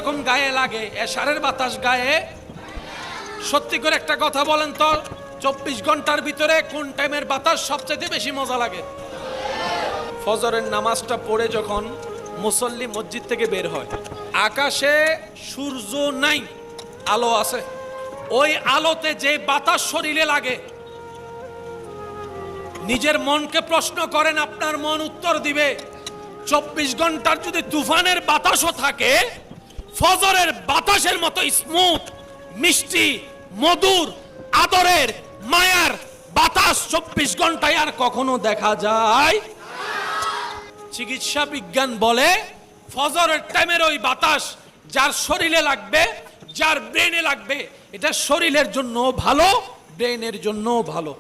যেরকম গায়ে লাগে এশারের বাতাস গায়ে। সত্যি করে একটা কথা বলেন তো, 24 ঘন্টার ভিতরে কোন টাইমের বাতাস সবচেয়ে বেশি মজা লাগে? ফজরের নামাজটা পড়ে যখন মুসল্লি মসজিদ থেকে বের হয়, আকাশে সূর্য নাই, আলো আছে। ওই আলোতে যে বাতাস শরীরে লাগে, নিজের মনকে প্রশ্ন করেন, আপনার মন উত্তর দিবে 24 ঘন্টার যদি তুফানের বাতাসও থাকে, ফজরের বাতাসের মতো স্মুথ, মিষ্টি, মধুর, আদরের, মায়ার বাতাস 24 ঘন্টায় আর কখনো দেখা যায়? চিকিৎসা বিজ্ঞান বলে ফজরের টাইমের ওই বাতাস যার শরীরে লাগবে, যার ব্রেনে লাগবে, এটা শরীরের জন্য ভালো, ব্রেনের জন্য ভালো।